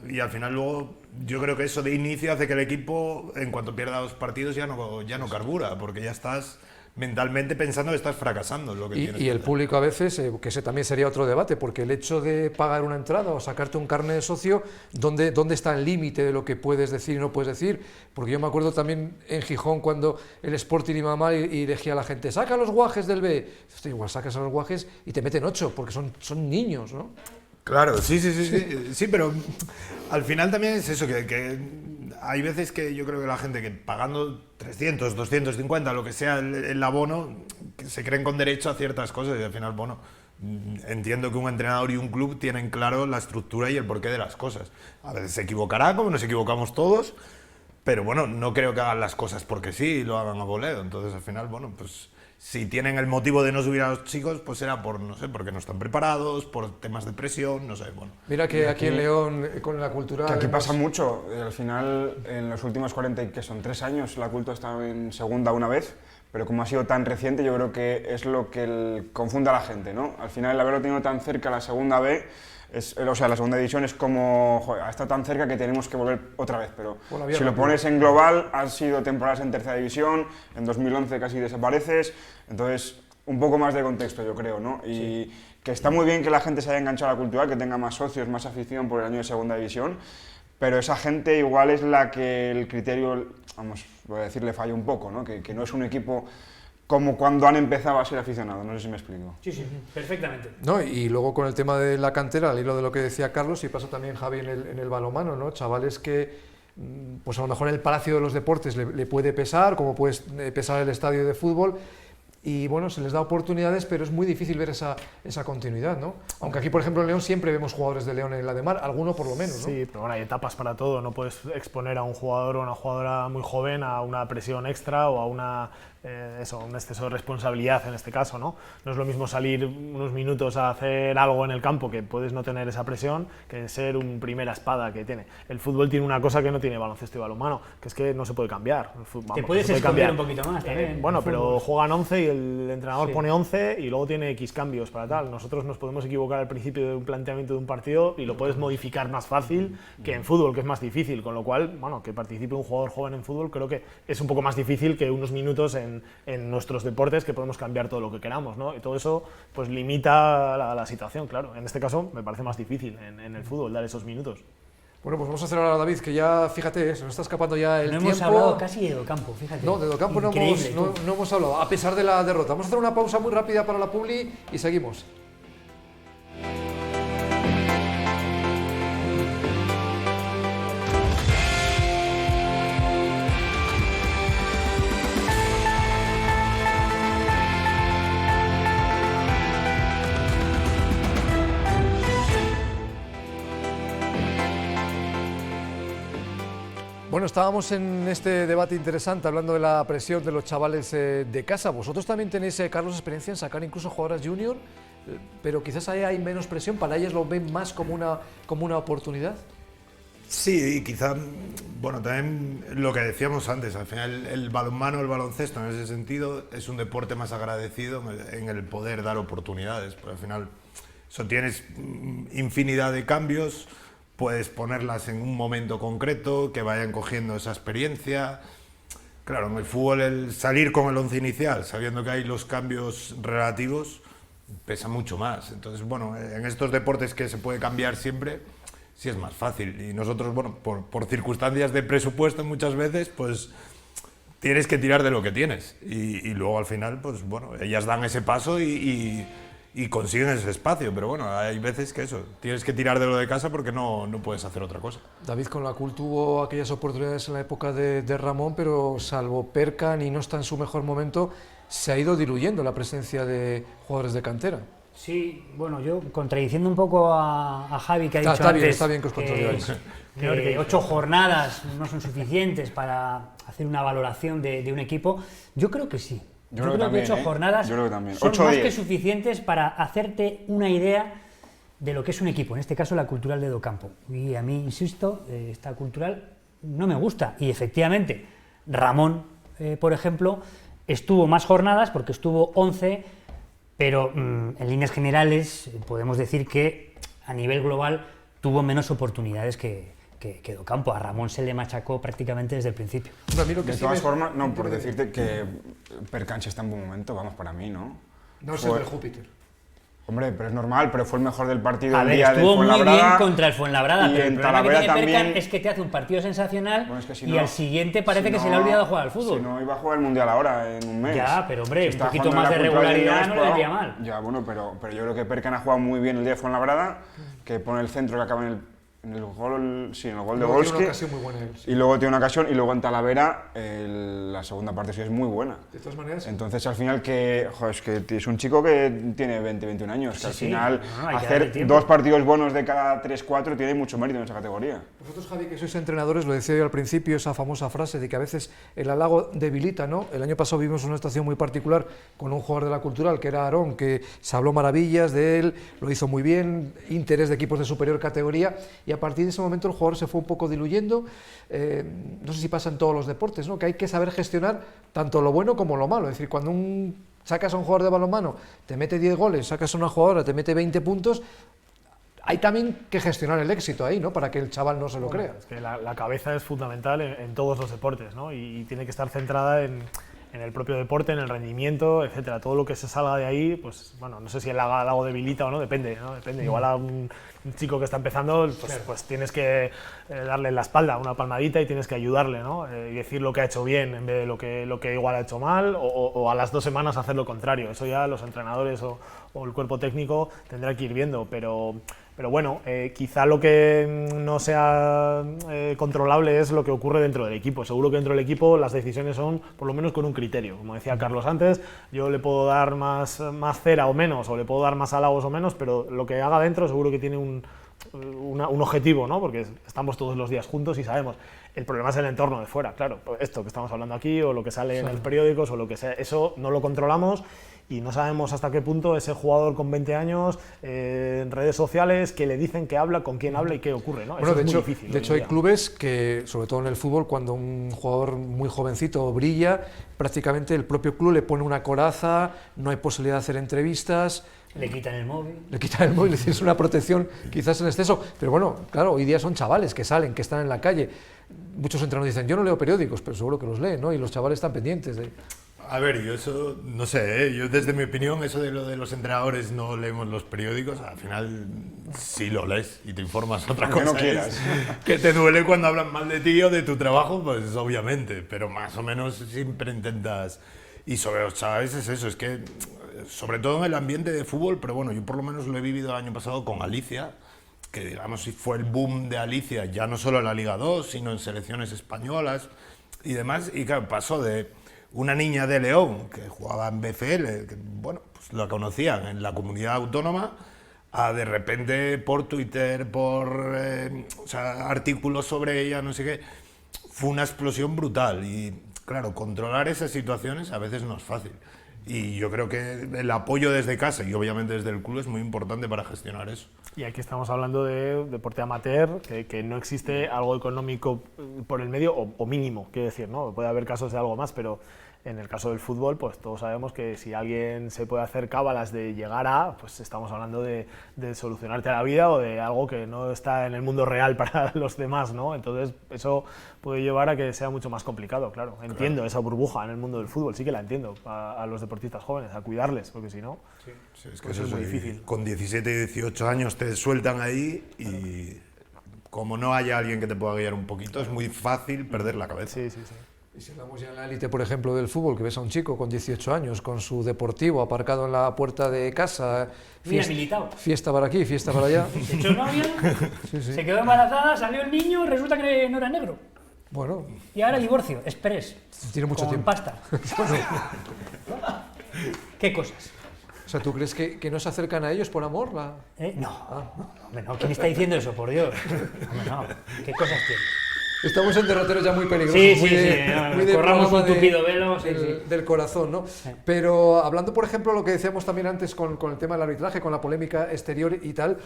Y al final luego yo creo que eso de inicio hace que el equipo, en cuanto pierda 2 partidos, ya no carbura, porque ya estás mentalmente pensando que estás fracasando. Lo que tienes Y que el hacer. público a veces, que ese también sería otro debate, porque el hecho de pagar una entrada o sacarte un carnet de socio, ¿dónde está el límite de lo que puedes decir y no puedes decir? Porque yo me acuerdo también en Gijón cuando el Sporting iba mal y decía a la gente, saca los guajes del B. Hostia, igual sacas a los guajes y te meten 8, porque son niños, ¿no? Claro, sí, pero al final también es eso, que hay veces que yo creo que la gente que pagando 300, 250, lo que sea el abono, que se creen con derecho a ciertas cosas y al final, bueno, entiendo que un entrenador y un club tienen claro la estructura y el porqué de las cosas. A veces se equivocará, como nos equivocamos todos, pero bueno, no creo que hagan las cosas porque sí y lo hagan a voleo. Entonces al final, bueno, pues si tienen el motivo de no subir a los chicos, pues será por, no sé, porque no están preparados, por temas de presión, no sé, bueno. Mira que aquí en León, con la cultura... Que aquí pasa mucho. Al final, en los últimos 3 años, la cultura ha estado en segunda una vez, pero como ha sido tan reciente, yo creo que es lo que confunde a la gente, ¿no? Al final, el haberlo tenido tan cerca la segunda B, o sea, la segunda división es como, joder, ha estado tan cerca que tenemos que volver otra vez, pero si lo pones en global, han sido temporadas en tercera división, en 2011 casi desapareces, entonces un poco más de contexto yo creo, ¿no? Y que está muy bien que la gente se haya enganchado a la cultural, que tenga más socios, más afición por el año de segunda división, pero esa gente igual es la que el criterio, vamos, voy a decir, le falla un poco, ¿no? Que no es un equipo como cuando han empezado a ser aficionados, no sé si me explico. Sí, perfectamente. No, y luego con el tema de la cantera, al hilo de lo que decía Carlos, y pasa también Javi en el balonmano, ¿no? Chavales que pues a lo mejor en el Palacio de los Deportes le puede pesar, como puede pesar el estadio de fútbol, y bueno, se les da oportunidades, pero es muy difícil ver esa continuidad, ¿no? Aunque aquí, por ejemplo, en León siempre vemos jugadores de León en la de Mar, alguno por lo menos, ¿no? Sí, pero bueno, hay etapas para todo, no puedes exponer a un jugador o una jugadora muy joven a una presión extra o a un exceso de responsabilidad en este caso, ¿no? No es lo mismo salir unos minutos a hacer algo en el campo, que puedes no tener esa presión, que ser un primera espada que tiene. El fútbol tiene una cosa que no tiene baloncesto y balonmano, que es que no se puede cambiar. Te puedes esconder un poquito más también. Bueno, pero juegan 11 y el entrenador pone 11 y luego tiene X cambios para tal. Nosotros nos podemos equivocar al principio de un planteamiento de un partido y lo puedes modificar más fácil que en fútbol, que es más difícil, con lo cual, bueno, que participe un jugador joven en fútbol creo que es un poco más difícil que unos minutos en nuestros deportes, que podemos cambiar todo lo que queramos, ¿no? Y todo eso pues limita la situación, claro. En este caso me parece más difícil en el fútbol dar esos minutos. Bueno, pues vamos a hacer ahora, David, que ya, fíjate, se nos está escapando ya el tiempo. No hemos hablado casi de Docampo, fíjate. No, de Docampo no hemos hablado, a pesar de la derrota. Vamos a hacer una pausa muy rápida para la publi y seguimos. Bueno, estábamos en este debate interesante hablando de la presión de los chavales de casa. Vosotros también tenéis, Carlos, experiencia en sacar incluso jugadoras junior, pero quizás ahí hay menos presión, para ellas lo ven más como una oportunidad. Sí, y quizá, bueno, también lo que decíamos antes, al final el balonmano, el baloncesto en ese sentido es un deporte más agradecido en el poder dar oportunidades, porque al final tienes infinidad de cambios, puedes ponerlas en un momento concreto, que vayan cogiendo esa experiencia. Claro, en el fútbol el salir con el 11 inicial, sabiendo que hay los cambios relativos, pesa mucho más. Entonces, bueno, en estos deportes que se puede cambiar siempre, sí es más fácil. Y nosotros, bueno, por circunstancias de presupuesto muchas veces, pues tienes que tirar de lo que tienes. Y luego al final, pues bueno, ellas dan ese paso y consiguen ese espacio, pero bueno, hay veces que eso, tienes que tirar de lo de casa porque no puedes hacer otra cosa. David con la CUL tuvo aquellas oportunidades en la época de Ramón, pero salvo Percan y no está en su mejor momento, se ha ido diluyendo la presencia de jugadores de cantera. Sí, bueno, yo contradiciendo un poco a Javi, que ha dicho antes está bien que os contradigáis. Que 8 jornadas no son suficientes para hacer una valoración de un equipo, yo creo que sí. Yo creo que también, 8 jornadas yo creo que también. son 8 más 10. que suficientes para hacerte una idea de lo que es un equipo, en este caso la cultural de Docampo. Y a mí, insisto, esta cultural no me gusta. Y efectivamente, Ramón, por ejemplo, estuvo más jornadas porque estuvo 11, pero en líneas generales podemos decir que a nivel global tuvo menos oportunidades que que Docampo. A Ramón se le machacó prácticamente desde el principio. A mí lo que De sí todas me- formas, no, por decirte que Percanche está en buen momento, vamos, para mí, ¿no? No es el de Júpiter. Hombre, pero es normal, pero fue el mejor del partido A el ver, día del estuvo muy bien Fuenlabrada. contra el Fuenlabrada, y pero el en problema que Talavera tiene Perkan también. es que te hace un partido sensacional Bueno, es que si y no- al siguiente parece si que se no- le ha olvidado jugar al fútbol. Si no, iba a jugar el Mundial ahora, en un mes. Ya, pero hombre, Si un está poquito jugando más en de la Cultural regularidad Illinois, no le pues, vendría mal. Ya, bueno, pero yo creo que Perkan ha jugado muy bien el día de Fuenlabrada, que pone el centro que acaba en el gol, sí, en el gol de Luego tiene Golski. una ocasión muy buena él, sí. Y luego tiene una ocasión, y luego en Talavera, la segunda parte sí es muy buena. De todas maneras, Entonces, al final, es que es un chico que tiene 20, 21 años, que al sí. final No, hay que darle hacer tiempo. 2 partidos buenos de cada 3, 4 tiene mucho mérito en esa categoría. vosotros, Javi, que sois entrenadores, lo decía yo al principio, esa famosa frase de que a veces el halago debilita, ¿no? El año pasado vivimos una situación muy particular con un jugador de la Cultural, que era Aarón, que se habló maravillas de él, lo hizo muy bien, interés de equipos de superior categoría, y a partir de ese momento el jugador se fue un poco diluyendo. No sé si pasa en todos los deportes, ¿no? Que hay que saber gestionar tanto lo bueno como lo malo. Es decir, cuando sacas a un jugador de balonmano, te mete 10 goles, sacas a una jugadora, te mete 20 puntos, hay también que gestionar el éxito ahí, ¿no? Para que el chaval no se lo crea. Es que la cabeza es fundamental en todos los deportes, ¿no? Y tiene que estar centrada en el propio deporte, en el rendimiento, etcétera. Todo lo que se salga de ahí, pues bueno, no sé si el halago debilita o no, depende, ¿no? Depende. Igual a un chico que está empezando, pues tienes que darle en la espalda una palmadita y tienes que ayudarle, ¿no? Y decir lo que ha hecho bien en vez de lo que igual ha hecho mal, o a las 2 semanas hacer lo contrario. Eso ya los entrenadores o el cuerpo técnico tendrá que ir viendo, pero bueno, quizá lo que no sea controlable es lo que ocurre dentro del equipo. Seguro que dentro del equipo las decisiones son, por lo menos, con un criterio. Como decía Carlos antes, yo le puedo dar más cera o menos, o le puedo dar más halagos o menos, pero lo que haga dentro seguro que tiene un objetivo, ¿no? Porque estamos todos los días juntos y sabemos. El problema es el entorno de fuera, claro. Esto que estamos hablando aquí, o lo que sale en los periódicos, o lo que sea, eso no lo controlamos. Y no sabemos hasta qué punto ese jugador con 20 años en redes sociales que le dicen que habla, con quién habla y qué ocurre, ¿no? Bueno, Eso de es hecho, muy difícil. de hoy hecho en hay día. clubes que, sobre todo en el fútbol, cuando un jugador muy jovencito brilla, prácticamente el propio club le pone una coraza, no hay posibilidad de hacer entrevistas, Le quitan el móvil. le quitan el móvil, es decir, es una protección quizás en exceso, pero bueno, claro, hoy día son chavales que salen, que están en la calle. Muchos entrenadores dicen, yo no leo periódicos, pero seguro que los leen, ¿no? Y los chavales están pendientes de... A ver, yo eso, no sé, yo desde mi opinión, eso de lo de los entrenadores no leemos los periódicos, al final sí lo lees y te informas otra Aunque cosa. no quieras. Es que te duele cuando hablan mal de ti o de tu trabajo, pues obviamente, pero más o menos siempre intentas. Y sobre los chavales es eso, es que sobre todo en el ambiente de fútbol, pero bueno, yo por lo menos lo he vivido el año pasado con Alicia, que digamos si fue el boom de Alicia, ya no solo en la Liga 2, sino en selecciones españolas y demás, y claro, pasó de una niña de León que jugaba en BFL, que bueno, pues lo conocían en la comunidad autónoma, a de repente por Twitter, por o sea, artículos sobre ella, no sé qué, fue una explosión brutal y claro, controlar esas situaciones a veces no es fácil. Y yo creo que el apoyo desde casa y obviamente desde el club es muy importante para gestionar eso. Y aquí estamos hablando de deporte amateur, que no existe algo económico por el medio, o mínimo, quiero decir, ¿no? Puede haber casos de algo más, pero en el caso del fútbol, pues todos sabemos que si alguien se puede hacer cábalas de llegar a, pues estamos hablando de solucionarte la vida o de algo que no está en el mundo real para los demás, ¿no? Entonces eso puede llevar a que sea mucho más complicado, claro. Entiendo esa burbuja en el mundo del fútbol, sí que la entiendo, a los deportistas jóvenes, a cuidarles, porque si no, Sí, es que pues eso es muy sí, difícil. Con 17 y 18 años te sueltan ahí y como no haya alguien que te pueda guiar un poquito, es muy fácil perder la cabeza. sí, sí, sí. Y si hablamos ya en la élite, por ejemplo, del fútbol, que ves a un chico con 18 años, con su deportivo aparcado en la puerta de casa, Mira, militado. fiesta para aquí, fiesta para allá. Se echó novia, Sí, sí. se quedó embarazada, salió el niño y resulta que no era negro. Bueno, Y ahora divorcio, express. tiene mucho con tiempo. pasta. ¿Qué cosas? O sea, ¿tú crees que no se acercan a ellos por amor? No, hombre, no, ¿quién está diciendo eso, por Dios? Hombre, no, ¿qué cosas tiene? Estamos en derroteros ya muy peligrosos. Sí, muy sí, de- sí, muy de corramos programa un tupido velo, sí, del, sí. del corazón, ¿no? Pero hablando, por ejemplo, lo que decíamos también antes con el tema del arbitraje, con la polémica exterior y tal,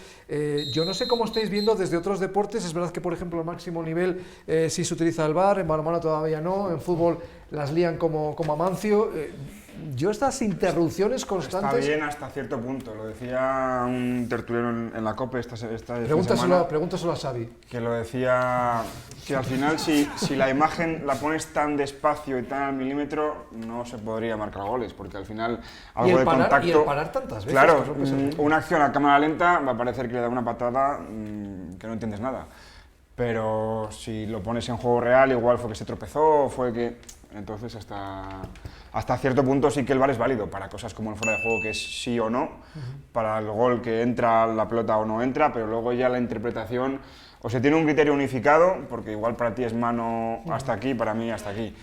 yo no sé cómo estáis viendo desde otros deportes. Es verdad que, por ejemplo, al máximo nivel sí se utiliza el VAR, en balonmano todavía no, en fútbol las lían como Amancio. yo estas interrupciones constantes... Está bien hasta cierto punto, lo decía un tertuliano en la COPE esta semana, Pregúntaselo a Xavi. que lo decía, que al final si la imagen la pones tan despacio y tan al milímetro, no se podría marcar goles, porque al final algo de contacto... Y el parar tantas veces. Claro, una acción a cámara lenta va a parecer que le da una patada que no entiendes nada. Pero si lo pones en juego real, igual fue que se tropezó, fue que... Entonces hasta cierto punto sí que el VAR es válido para cosas como el fuera de juego, que es sí o no, para el gol que entra la pelota o no entra, pero luego ya la interpretación, o se tiene un criterio unificado, porque igual para ti es mano hasta aquí, para mí hasta aquí.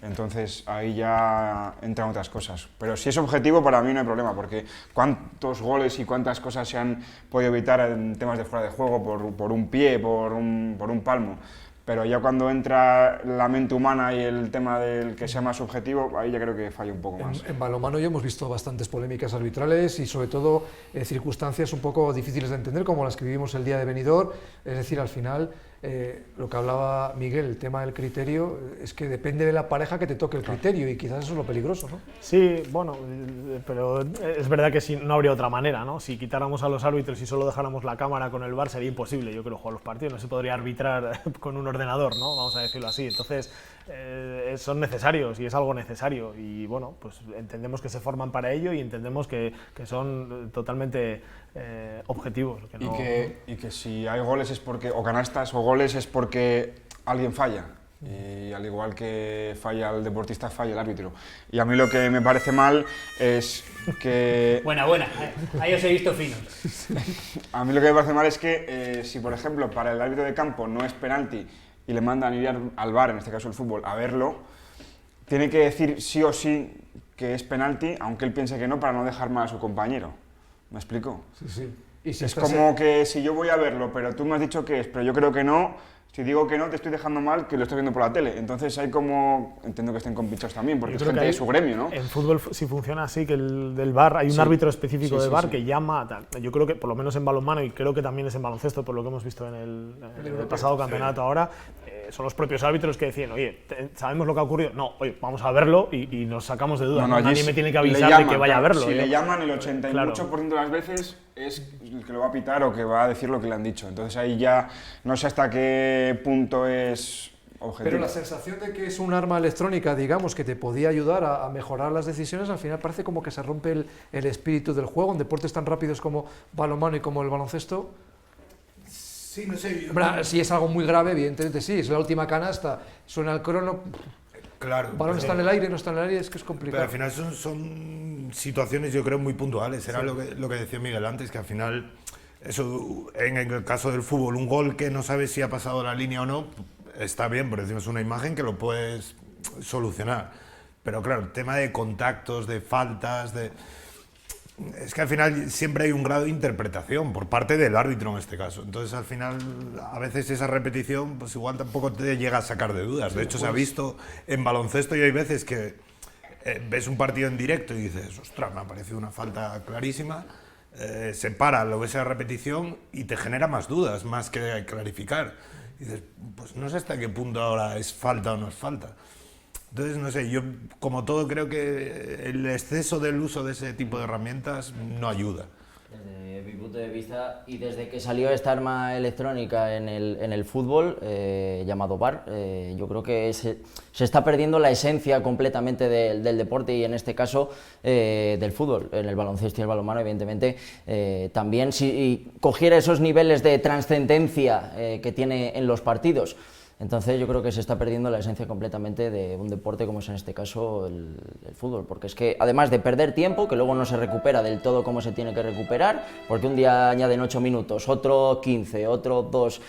Entonces ahí ya entran otras cosas. Pero si es objetivo, para mí no hay problema, porque cuántos goles y cuántas cosas se han podido evitar en temas de fuera de juego por un pie, por un palmo. Pero ya cuando entra la mente humana y el tema del que sea más subjetivo, ahí ya creo que falla un poco más. En balonmano ya hemos visto bastantes polémicas arbitrales y sobre todo circunstancias un poco difíciles de entender, como las que vivimos el día de Benidorm. Es decir, al final, lo que hablaba Miguel, el tema del criterio, es que depende de la pareja que te toque el criterio y quizás eso es lo peligroso, ¿no? Sí, bueno, pero es verdad que no habría otra manera, ¿no? Si quitáramos a los árbitros y solo dejáramos la cámara con el VAR sería imposible, yo creo, jugar los partidos, no se podría arbitrar con un ordenador, ¿no? Vamos a decirlo así. Entonces, son necesarios y es algo necesario y bueno, pues entendemos que se forman para ello y entendemos que son totalmente objetivos. Que no... y que si hay goles es porque, o canastas o goles es porque alguien falla. Y al igual que falla el deportista, falla el árbitro. Y a mí lo que me parece mal es que... Buena, ahí os he visto finos. A mí lo que me parece mal es que si, por ejemplo, para el árbitro de campo no es penalti y le mandan ir al VAR, en este caso el fútbol, a verlo, tiene que decir sí o sí que es penalti, aunque él piense que no, para no dejar mal a su compañero. ¿Me explico? Sí, sí. Y si es como que si yo voy a verlo, pero tú me has dicho que es, pero yo creo que no, si digo que no, te estoy dejando mal que lo estoy viendo por la tele. Entonces hay como... Entiendo que estén compinchados también, porque es gente de su gremio, ¿no? En fútbol, si funciona así, que el del VAR, hay un árbitro específico del VAR que llama... Yo creo que, por lo menos en balonmano, y creo que también es en baloncesto, por lo que hemos visto en el pasado campeonato ahora, son los propios árbitros que decían, oye, ¿sabemos lo que ha ocurrido? No, oye, vamos a verlo y nos sacamos de dudas. Nadie me tiene que avisar de que vaya a verlo. Si le llaman, el 88% de las veces es el que lo va a pitar o que va a decir lo que le han dicho. Entonces ahí ya no sé hasta qué punto es objetivo. Pero la sensación de que es un arma electrónica, digamos, que te podía ayudar a mejorar las decisiones, al final parece como que se rompe el espíritu del juego en deportes tan rápidos como balonmano y como el baloncesto. Sí, no sé. Si es algo muy grave, evidentemente sí, es la última canasta, suena el crono, claro, el balón está en el aire, no está en el aire, es que es complicado. Pero al final son situaciones, yo creo, muy puntuales. Era lo que decía Miguel antes, que al final, eso, en el caso del fútbol, un gol que no sabes si ha pasado la línea o no, está bien, porque encima es una imagen que lo puedes solucionar. Pero claro, el tema de contactos, de faltas, es que al final siempre hay un grado de interpretación por parte del árbitro en este caso. Entonces al final a veces esa repetición pues igual tampoco te llega a sacar de dudas. De hecho se ha visto en baloncesto y hay veces que ves un partido en directo y dices, ostras, me ha parecido una falta clarísima, se para, lo ves en la repetición y te genera más dudas, más que clarificar. Y dices, pues no sé hasta qué punto ahora es falta o no es falta. Entonces, no sé, yo como todo creo que el exceso del uso de ese tipo de herramientas no ayuda. Desde mi punto de vista, y desde que salió esta arma electrónica en el fútbol, llamado VAR, yo creo que se está perdiendo la esencia completamente del deporte y en este caso del fútbol. En el baloncesto y el balonmano, evidentemente, también si cogiera esos niveles de trascendencia que tiene en los partidos. Entonces yo creo que se está perdiendo la esencia completamente de un deporte como es en este caso el fútbol, porque es que además de perder tiempo, que luego no se recupera del todo como se tiene que recuperar, porque un día añaden 8 minutos, otro 15, otro 2...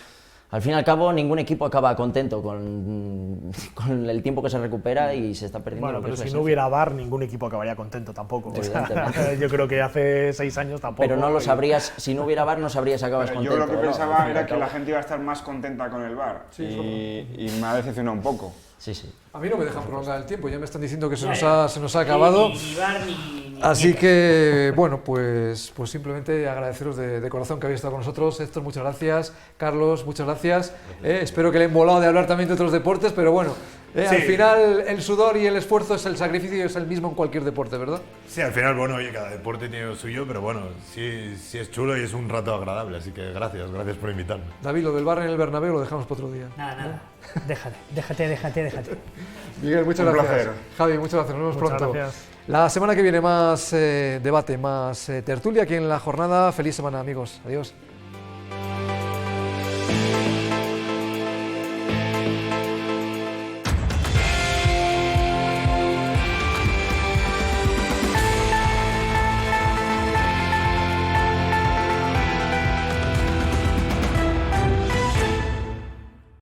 Al fin y al cabo, ningún equipo acaba contento con el tiempo que se recupera y se está perdiendo. Bueno, lo que pero es la si esencia. no hubiera VAR, ningún equipo acabaría contento tampoco. O sea, yo creo que hace 6 años tampoco. Pero no lo sabrías, si no hubiera VAR no sabrías si acabas contento. Yo lo que ¿no? pensaba era que la gente iba a estar más contenta con el VAR y me ha decepcionado un poco. Sí, sí. A mí no me dejan prolongar el tiempo, ya me están diciendo que se nos ha acabado. Ni VAR ni Así que, bueno, pues simplemente agradeceros de corazón que habéis estado con nosotros. Héctor, muchas gracias. Carlos, muchas gracias. Espero que le he embolado de hablar también de otros deportes, pero bueno, Sí. Al final el sudor y el esfuerzo es el sacrificio y es el mismo en cualquier deporte, ¿verdad? Sí, al final, bueno, oye, cada deporte tiene lo suyo, pero bueno, sí es chulo y es un rato agradable, así que gracias por invitarme. David, lo del bar en el Bernabéu lo dejamos para otro día. Nada. Déjate. Miguel, muchas Un gracias. placer. Javi, muchas gracias. Nos vemos Muchas pronto. gracias. La semana que viene más debate, más tertulia aquí en La Jornada. Feliz semana, amigos. Adiós.